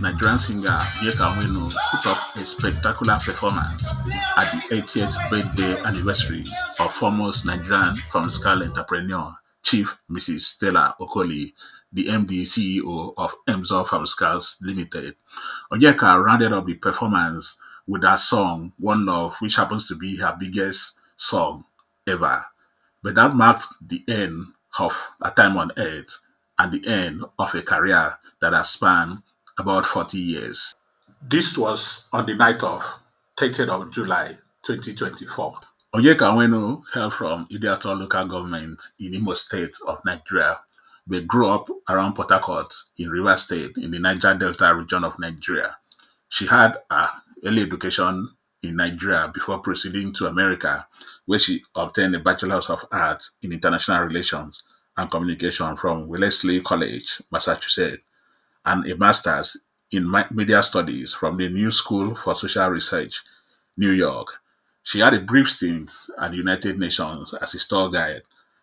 Nigerian singer Onyeka Onwenu put up a spectacular performance at the 80th birthday anniversary of foremost Nigerian pharmaceutical entrepreneur Chief Mrs. Stella Okoli, the MD CEO of Emzor Pharmaceuticals Limited. Onyeka rounded up the performance with her song One Love, which happens to be her biggest song ever. But that marked the end of a time on earth and the end of a career that has spanned about 40 years. This was on the night of 30th of July 2024. Onyeka Onwenu hailed from Idiato local government in Imo State of Nigeria, but grew up around Port Harcourt in Rivers State in the Niger Delta region of Nigeria. She had her early education in Nigeria before proceeding to America, where she obtained a Bachelor's of Arts in International Relations and Communication from Wellesley College, Massachusetts, and a Master's in Media Studies from the New School for Social Research, New York. She had a brief stint at the United Nations as a tour guide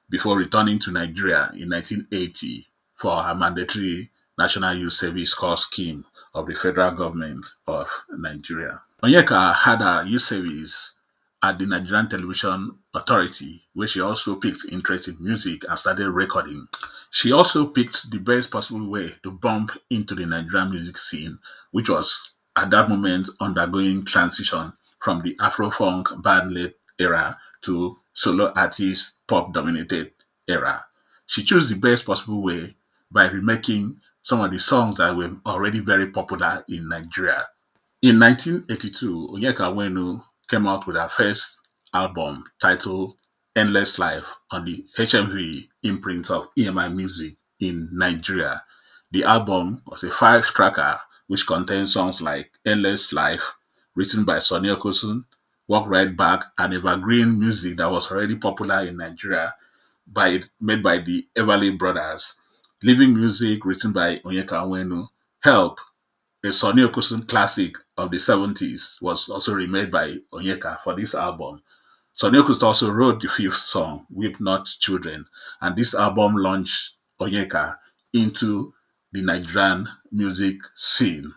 before returning to Nigeria in 1980 for her mandatory National Youth Service Corps scheme of the federal government of Nigeria. Onyeka had her youth service at the Nigerian Television Authority, where she also picked interest in music and started recording. She also picked the best possible way to bump into the Nigerian music scene, which was at that moment undergoing transition from the Afro-funk band-led era to solo artist pop-dominated era. She chose the best possible way by remaking some of the songs that were already very popular in Nigeria. In 1982, Onyeka Onwenu came out with her first album titled Endless Life on the HMV imprint of EMI Music in Nigeria. The album was a five-tracker which contained songs like Endless Life, written by Sonny Okosun, Walk Right Back, and evergreen music that was already popular in Nigeria made by the Everly Brothers. Living Music, written by Onyeka Onwenu, Help, a Sonny Okosun classic of the 70s, was also remade by Onyeka for this album. Sonny Okosun also wrote the fifth song, Weep Not Children, and this album launched Onyeka into the Nigerian music scene.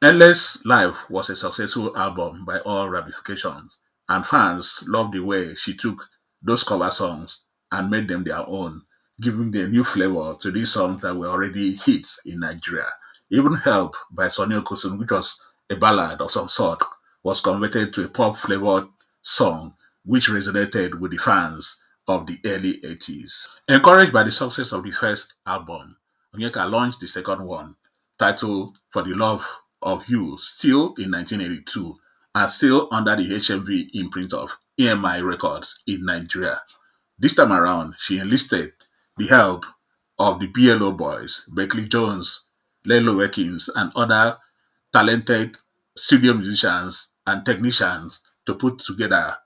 Endless Life was a successful album by all ramifications, and fans loved the way she took those cover songs and made them their own, giving a new flavor to these songs that were already hits in Nigeria. Even Help by Sonny Okosun, which was a ballad of some sort, was converted to a pop-flavored song which resonated with the fans of the early 80s. Encouraged by the success of the first album, Onyeka launched the second one, titled For the Love of You, still in 1982, and still under the HMV imprint of EMI Records in Nigeria. This time around, she enlisted the help of the BLO boys, Berkeley Jones, Lelo Watkins, and other talented studio musicians and technicians to put together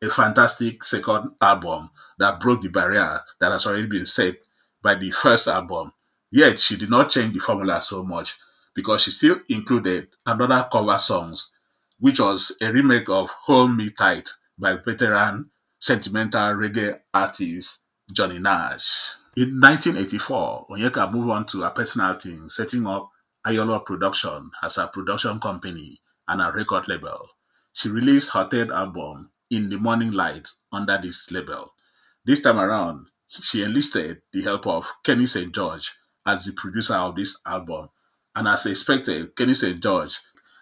a fantastic second album that broke the barrier that has already been set by the first album. Yet she did not change the formula so much because she still included another cover songs, which was a remake of Hold Me Tight by veteran sentimental reggae artist Johnny Nash. In 1984, Onyeka moved on to her personal thing, setting up Ayolo Production as her production company and a record label. She released her third album, In the Morning Light, under this label. This time around, she enlisted the help of Kenny St. George as the producer of this album. And as expected, Kenny St. George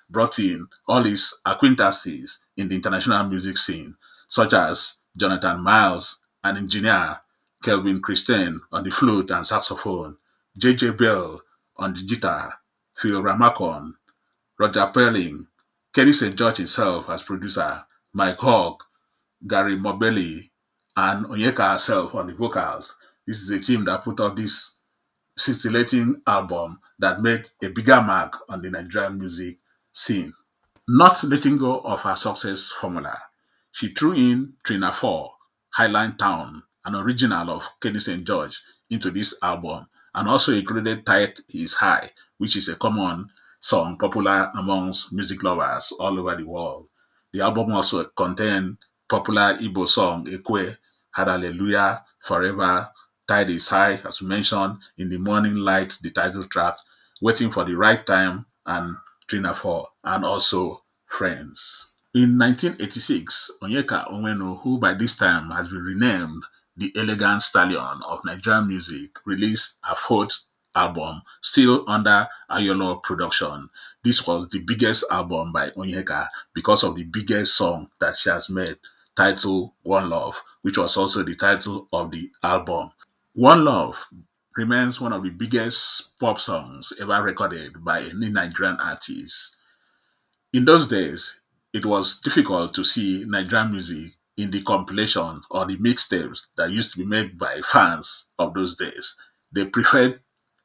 brought in all his acquaintances in the international music scene, such as Jonathan Miles, an engineer, Kelvin Christian on the flute and saxophone, J.J. Bell on the guitar, Phil Ramakon, Roger Perling, Kenny St. George himself as producer, Mike Hogg, Gary Mobelli, and Onyeka herself on the vocals. This is a team that put up this scintillating album that made a bigger mark on the Nigerian music scene. Not letting go of her success formula, she threw in Trina 4, Highland Town, an original of Kenny St. George, into this album, and also included Tight Is High, which is a common song popular amongst music lovers all over the world. The album also contained popular Igbo song Ekwe, Had Hallelujah, Forever, Tide is High, as we mentioned, In the Morning Light, the title track, Waiting for the Right Time, and Trina 4, and also Friends. In 1986, Onyeka Onwenu, who by this time has been renamed the Elegant Stallion of Nigerian music, released her fourth album, still under Ayolo production. This was the biggest album by Onyeka because of the biggest song that she has made, titled One Love, which was also the title of the album. One Love remains one of the biggest pop songs ever recorded by any Nigerian artist. In those days, it was difficult to see Nigerian music in the compilation or the mixtapes that used to be made by fans of those days. They preferred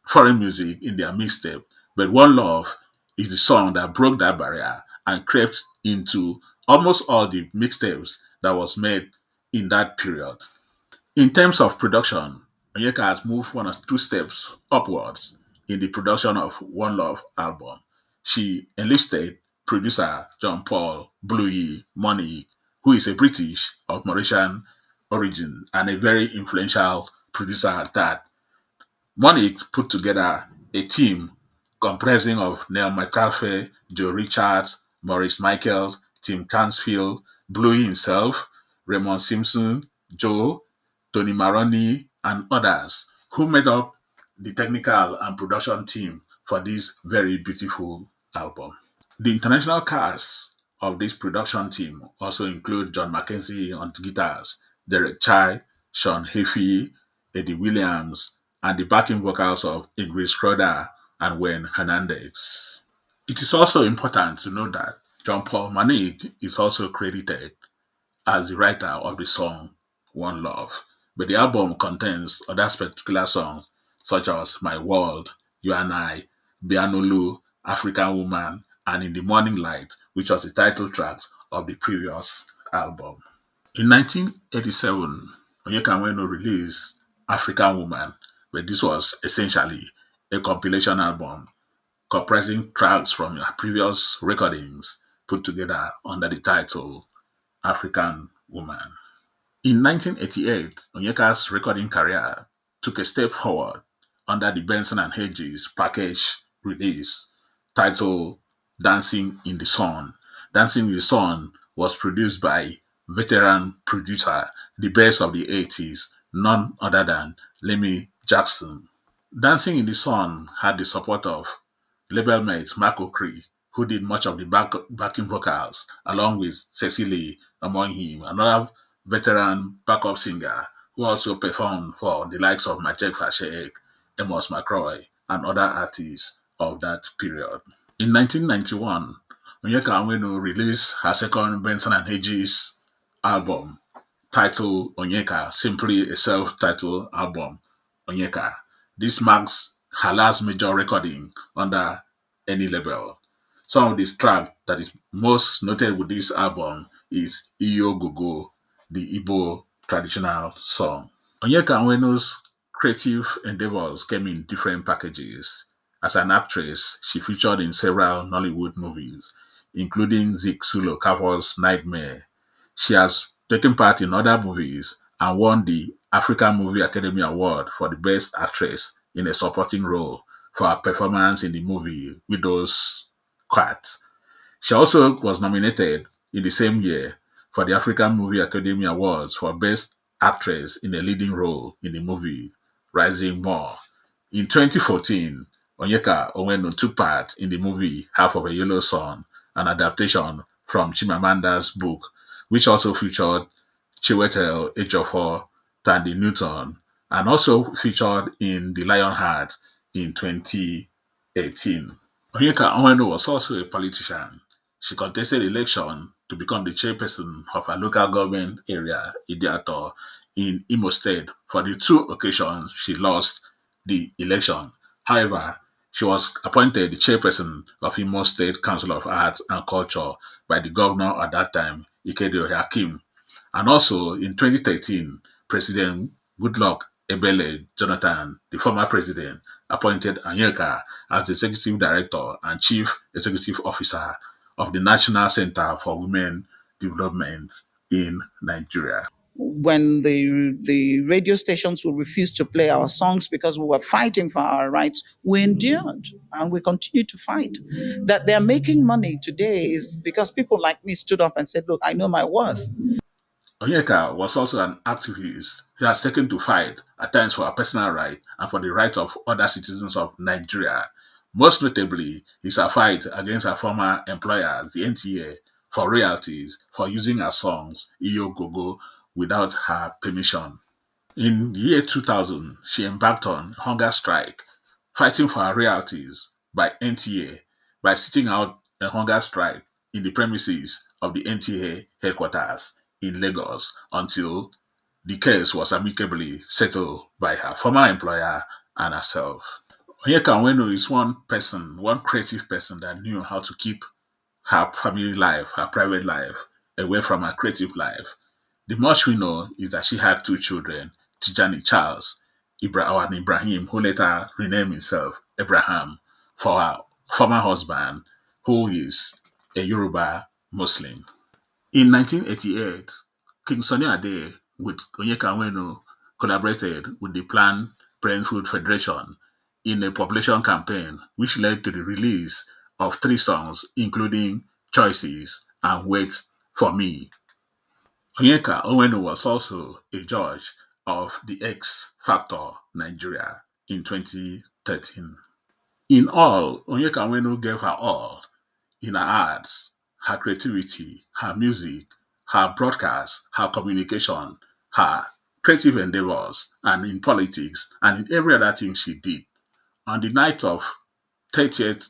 foreign music in their mixtape, but One Love is the song that broke that barrier and crept into almost all the mixtapes that was made in that period. In terms of production, Onyeka has moved one or two steps upwards in the production of One Love album. She enlisted producer John Paul Bluey Money, who is a British of Mauritian origin and a very influential producer at that. Monique put together a team comprising of Neil McCarthy, Joe Richards, Maurice Michaels, Tim Cansfield, Bluey himself, Raymond Simpson, Joe, Tony Maroney, and others who made up the technical and production team for this very beautiful album. The international cast of this production team also include John Mackenzie on guitars, Derek Chai, Sean Heffy, Eddie Williams, and the backing vocals of Ingrid Schroeder and Wayne Hernandez. It is also important to note that John Paul Manig is also credited as the writer of the song One Love, but the album contains other spectacular songs such as My World, You and I, Bianulu, African Woman, and In the Morning Light, which was the title track of the previous album. In 1987, Onyeka Onwenu released African Woman, but this was essentially a compilation album comprising tracks from her previous recordings put together under the title African Woman. In 1988, Onyeka's recording career took a step forward under the Benson and Hedges package release titled Dancing in the Sun. Dancing in the Sun was produced by veteran producer, the best of the 80s, none other than Lemmy Jackson. Dancing in the Sun had the support of label mate Mark Okri, who did much of the backing vocals, along with Cecily among him, another veteran backup singer who also performed for the likes of Majek Fashek, Amos McCroy, and other artists of that period. In 1991, Onyeka Onwenu released her second Benson and Hedges album, titled Onyeka, simply a self-titled album, Onyeka. This marks her last major recording under any label. Some of the tracks that is most noted with this album is Iyo Gogo, the Igbo traditional song. Onyeka Onwenu's creative endeavors came in different packages. As an actress, she featured in several Nollywood movies, including Zik Sulo Kavo's Nightmare. She has taken part in other movies and won the African Movie Academy Award for the Best Actress in a Supporting Role for her performance in the movie Widow's Cat. She also was nominated in the same year for the African Movie Academy Awards for Best Actress in a Leading Role in the movie Rising More. In 2014, Onyeka Onwenu took part in the movie Half of a Yellow Sun, an adaptation from Chimamanda's book, which also featured Chiwetel Ejiofor, Tandy Newton, and also featured in The Lionheart in 2018. Onyeka Onwenu was also a politician. She contested election to become the chairperson of her local government area, Idiato, in Imo State. For the two occasions she lost the election. However, she was appointed the chairperson of Imo State Council of Arts and Culture by the governor at that time, Ikedio Hakim. And also in 2013, President Goodluck Ebele Jonathan, the former president, appointed Onyeka as the executive director and chief executive officer of the National Center for Women Development in Nigeria. when the radio stations would refuse to play our songs because we were fighting for our rights, we endured and we continue to fight. That they're making money today is because people like me stood up and said, "Look, I know my worth." Onyeka was also an activist. He has taken to fight, at times for her personal right and for the right of other citizens of Nigeria. Most notably is her fight against her former employer, the NTA, for royalties for using her songs, Iyo Gogo, without her permission. In the year 2000, she embarked on hunger strike, fighting for her royalties by NTA by sitting out a hunger strike in the premises of the NTA headquarters in Lagos until the case was amicably settled by her former employer and herself. Onyeka Onwenu is one person, one creative person that knew how to keep her family life, her private life, away from her creative life. The much we know is that she had two children, Tijani Charles and Ibrahim, who later renamed himself Abraham for her former husband, who is a Yoruba Muslim. In 1988, King Sonny Ade with Onyeka Onwenu collaborated with the Planned Parenthood Federation in a population campaign which led to the release of three songs, including Choices and Wait for Me. Onyeka Onwenu was also a judge of the X Factor Nigeria in 2013. In all, Onyeka Onwenu gave her all in her arts, her creativity, her music, her broadcast, her communication, her creative endeavors, and in politics, and in every other thing she did. On the night of 30th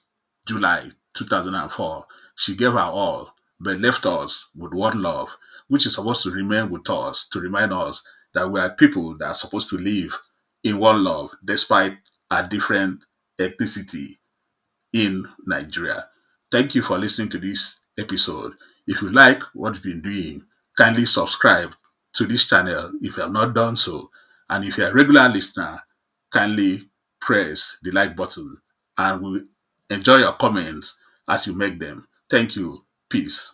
July 2004, she gave her all, but left us with one love, which is supposed to remain with us to remind us that we are people that are supposed to live in one love despite our different ethnicity in Nigeria. Thank you for listening to this episode. If you like what we've been doing, kindly subscribe to this channel if you have not done so. And if you're a regular listener, kindly press the like button and we enjoy your comments as you make them. Thank you. Peace.